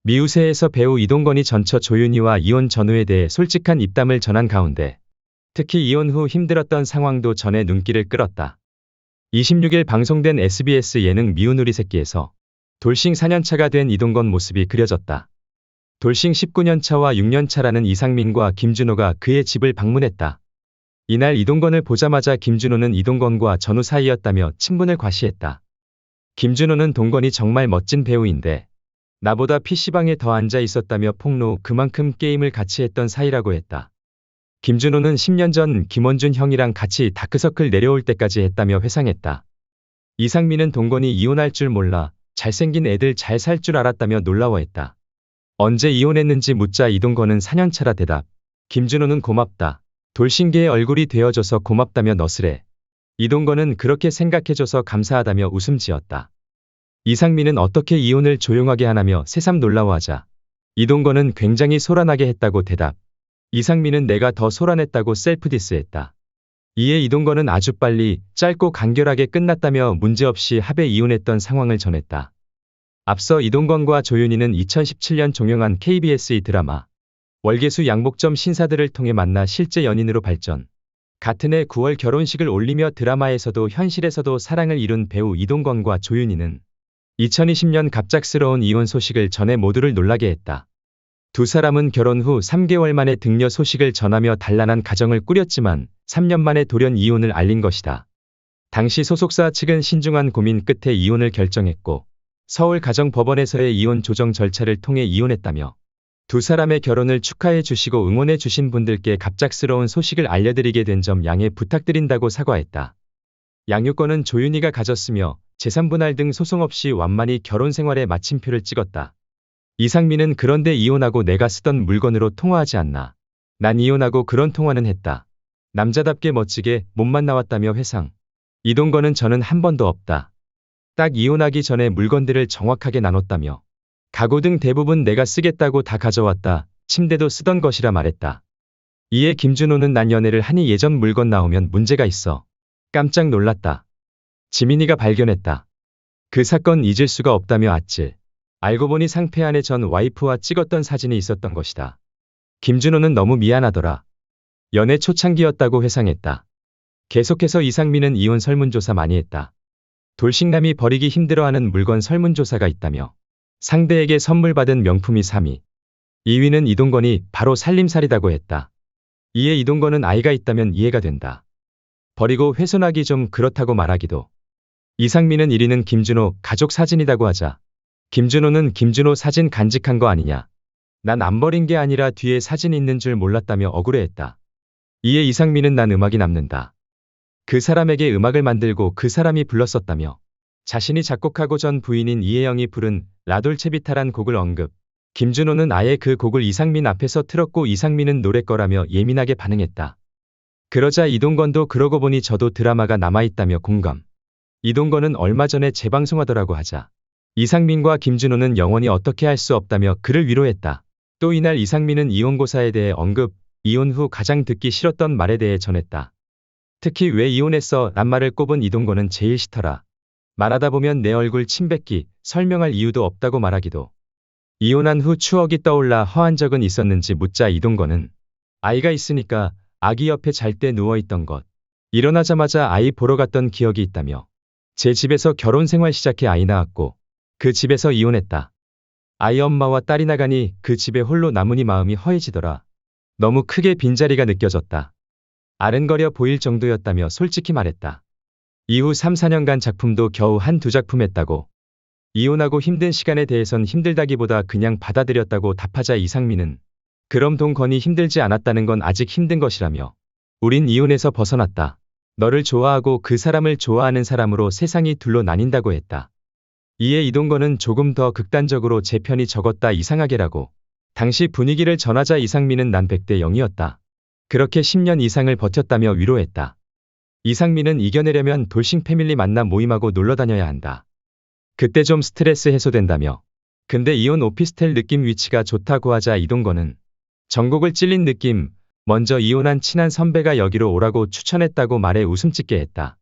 미우새에서 배우 이동건이 전처 조윤희와 이혼 전후에 대해 솔직한 입담을 전한 가운데 특히 이혼 후 힘들었던 상황도 전해 눈길을 끌었다. 26일 방송된 SBS 예능 미운 우리 새끼에서 돌싱 4년차가 된 이동건 모습이 그려졌다. 돌싱 19년차와 6년차라는 이상민과 김준호가 그의 집을 방문했다. 이날 이동건을 보자마자 김준호는 이동건과 전후 사이였다며 친분을 과시했다. 김준호는 동건이 정말 멋진 배우인데 나보다 PC방에 더 앉아 있었다며 폭로 그만큼 게임을 같이 했던 사이라고 했다. 김준호는 10년 전 김원준 형이랑 같이 다크서클 내려올 때까지 했다며 회상했다. 이상민은 동건이 이혼할 줄 몰라 잘생긴 애들 잘 살 줄 알았다며 놀라워했다. 언제 이혼했는지 묻자 이동건은 4년차라 대답. 김준호는 고맙다. 돌싱계의 얼굴이 되어줘서 고맙다며 너스레. 이동건은 그렇게 생각해줘서 감사하다며 웃음 지었다. 이상민은 어떻게 이혼을 조용하게 하나며 새삼 놀라워하자 이동건은 굉장히 소란하게 했다고 대답. 이상민은 내가 더 소란했다고 셀프 디스했다. 이에 이동건은 아주 빨리 짧고 간결하게 끝났다며 문제없이 합의 이혼했던 상황을 전했다. 앞서 이동건과 조윤희는 2017년 종영한 KBS 드라마 월계수 양복점 신사들을 통해 만나 실제 연인으로 발전. 같은 해 9월 결혼식을 올리며 드라마에서도 현실에서도 사랑을 이룬 배우 이동건과 조윤희는 2020년 갑작스러운 이혼 소식을 전해 모두를 놀라게 했다. 두 사람은 결혼 후 3개월 만에 등려 소식을 전하며 단란한 가정을 꾸렸지만 3년 만에 돌연 이혼을 알린 것이다. 당시 소속사 측은 신중한 고민 끝에 이혼을 결정했고 서울가정법원에서의 이혼 조정 절차를 통해 이혼했다며 두 사람의 결혼을 축하해 주시고 응원해 주신 분들께 갑작스러운 소식을 알려드리게 된 점 양해 부탁드린다고 사과했다. 양육권은 조윤희가 가졌으며 재산분할 등 소송 없이 완만히 결혼 생활에 마침표를 찍었다. 이상민은 그런데 이혼하고 내가 쓰던 물건으로 통화하지 않나. 난 이혼하고 그런 통화는 했다. 남자답게 멋지게 몸만 나왔다며 회상. 이동건은 저는 한 번도 없다. 딱 이혼하기 전에 물건들을 정확하게 나눴다며. 가구 등 대부분 내가 쓰겠다고 다 가져왔다. 침대도 쓰던 것이라 말했다. 이에 김준호는 난 연애를 하니 예전 물건 나오면 문제가 있어. 깜짝 놀랐다. 지민이가 발견했다. 그 사건 잊을 수가 없다며 아찔. 알고 보니 상패 안에 전 와이프와 찍었던 사진이 있었던 것이다. 김준호는 너무 미안하더라. 연애 초창기였다고 회상했다. 계속해서 이상민은 이혼 설문조사 많이 했다. 돌싱남이 버리기 힘들어하는 물건 설문조사가 있다며 상대에게 선물 받은 명품이 3위. 2위는 이동건이 바로 살림살이라고 했다. 이에 이동건은 아이가 있다면 이해가 된다. 버리고 훼손하기 좀 그렇다고 말하기도. 이상민은 1위는 김준호 가족 사진이라고 하자. 김준호는 김준호 사진 간직한 거 아니냐. 난 안 버린 게 아니라 뒤에 사진 있는 줄 몰랐다며 억울해했다. 이에 이상민은 난 음악이 남는다. 그 사람에게 음악을 만들고 그 사람이 불렀었다며 자신이 작곡하고 전 부인인 이혜영이 부른 라돌체비타란 곡을 언급. 김준호는 아예 그 곡을 이상민 앞에서 틀었고 이상민은 노래 거라며 예민하게 반응했다. 그러자 이동건도 그러고 보니 저도 드라마가 남아있다며 공감. 이동건은 얼마 전에 재방송하더라고 하자. 이상민과 김준호는 영원히 어떻게 할 수 없다며 그를 위로했다. 또 이날 이상민은 이혼고사에 대해 언급, 이혼 후 가장 듣기 싫었던 말에 대해 전했다. 특히 왜 이혼했어? 란 말을 꼽은 이동건은 제일 싫더라. 말하다 보면 내 얼굴 침뱉기, 설명할 이유도 없다고 말하기도. 이혼한 후 추억이 떠올라 허한 적은 있었는지 묻자 이동건은 아이가 있으니까 아기 옆에 잘 때 누워있던 것. 일어나자마자 아이 보러 갔던 기억이 있다며. 제 집에서 결혼 생활 시작해 아이 낳았고 그 집에서 이혼했다. 아이 엄마와 딸이 나가니 그 집에 홀로 남으니 마음이 허해지더라. 너무 크게 빈자리가 느껴졌다. 아른거려 보일 정도였다며 솔직히 말했다. 이후 3, 4년간 작품도 겨우 1, 2작품 했다고. 이혼하고 힘든 시간에 대해선 힘들다기보다 그냥 받아들였다고 답하자 이상민은 그럼 동건이 힘들지 않았다는 건 아직 힘든 것이라며. 우린 이혼해서 벗어났다. 너를 좋아하고 그 사람을 좋아하는 사람으로 세상이 둘로 나뉜다고 했다. 이에 이동건은 조금 더 극단적으로 제 편이 적었다 이상하게라고. 당시 분위기를 전하자 이상민은 난 100대 0이었다. 그렇게 10년 이상을 버텼다며 위로했다. 이상민은 이겨내려면 돌싱 패밀리 만나 모임하고 놀러 다녀야 한다. 그때 좀 스트레스 해소된다며. 근데 이혼 오피스텔 느낌 위치가 좋다고 하자 이동건은 전곡을 찔린 느낌, 먼저 이혼한 친한 선배가 여기로 오라고 추천했다고 말해 웃음 짓게 했다.